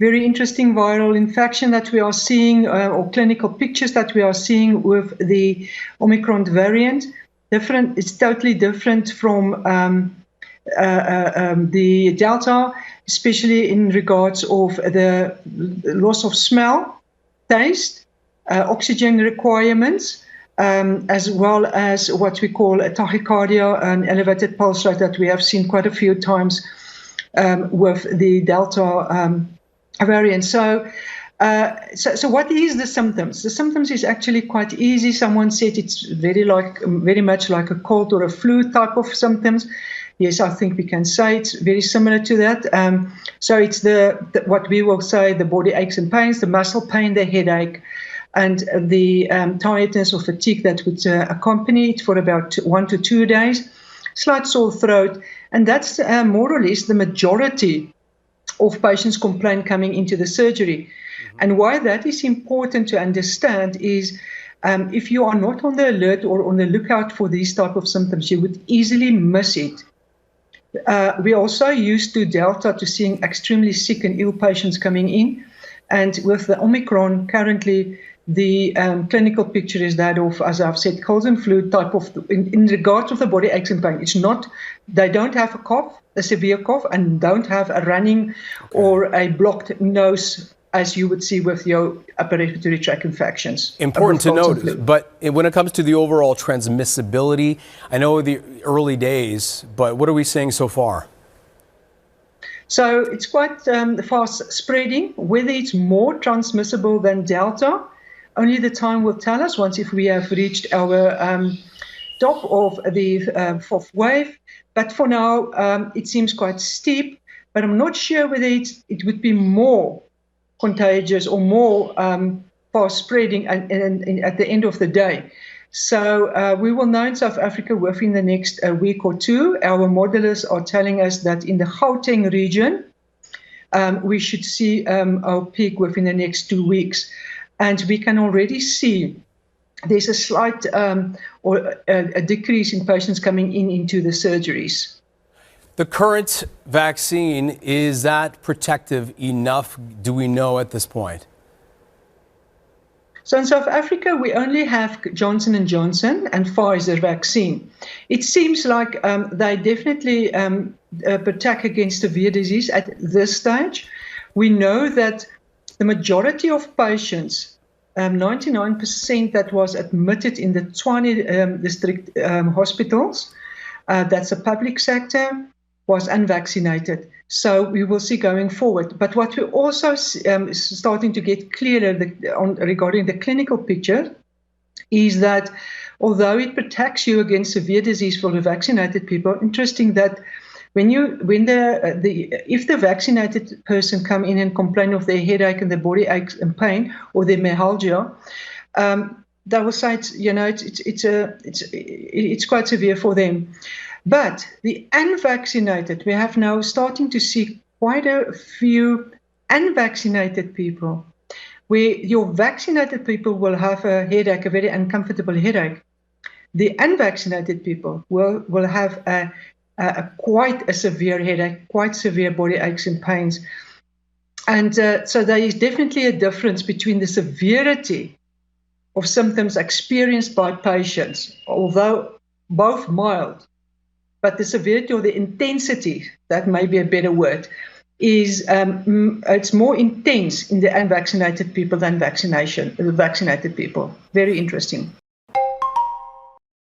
very interesting viral infection that we are seeing, or clinical pictures that we are seeing with the Omicron variant. It's totally different from the Delta, especially in regards of the loss of smell, taste, oxygen requirements, as well as what we call a tachycardia, an elevated pulse rate that we have seen quite a few times with the Delta variant. So what is the symptoms? The symptoms is actually quite easy. Someone said it's very much like a cold or a flu type of symptoms. Yes, I think we can say it's very similar to that. So it's what we will say, the body aches and pains, the muscle pain, the headache, and the tiredness or fatigue that would accompany it for about 1 to 2 days, slight sore throat, and that's more or less the majority of patients' complaint coming into the surgery. And why that is important to understand is if you are not on the alert or on the lookout for these type of symptoms, you would easily miss it. We are also used to Delta to seeing extremely sick and ill patients coming in. And with the Omicron, currently, the clinical picture is that of, as I've said, cold and flu type of, in regards of the body aches and pain. It's not, they don't have a cough, a severe cough, and don't have a running or a blocked nose, as you would see with your upper respiratory tract infections. Important to note, but when it comes to the overall transmissibility, I know the early days, but what are we seeing so far? So it's quite fast spreading. Whether it's more transmissible than Delta, only the time will tell us once if we have reached our top of the fourth wave. But for now, it seems quite steep, but I'm not sure whether it would be more contagious or more fast spreading at the end of the day. So we will know in South Africa within the next week or two. Our modelers are telling us that in the Gauteng region, we should see our peak within the next 2 weeks. And we can already see there's a slight or a decrease in patients coming into the surgeries. The current vaccine, is that protective enough, do we know at this point? So in South Africa, we only have Johnson & Johnson and Pfizer vaccine. It seems like they definitely protect against severe disease at this stage. We know that the majority of patients, 99% that was admitted in the 20 district hospitals, that's a public sector, was unvaccinated. So we will see going forward. But what we're also starting to get clearer regarding the clinical picture is that although it protects you against severe disease for the vaccinated people, interesting that if the vaccinated person come in and complain of their headache and their body aches and pain or their myalgia, they will say it's quite severe for them. But the unvaccinated, we have now starting to see quite a few unvaccinated people, where your vaccinated people will have a headache, a very uncomfortable headache. The unvaccinated people will have quite a severe headache, quite severe body aches and pains. And so there is definitely a difference between the severity of symptoms experienced by patients, although both mild, but the severity or the intensity, that may be a better word, is it's more intense in the unvaccinated people than the vaccinated people. Very interesting.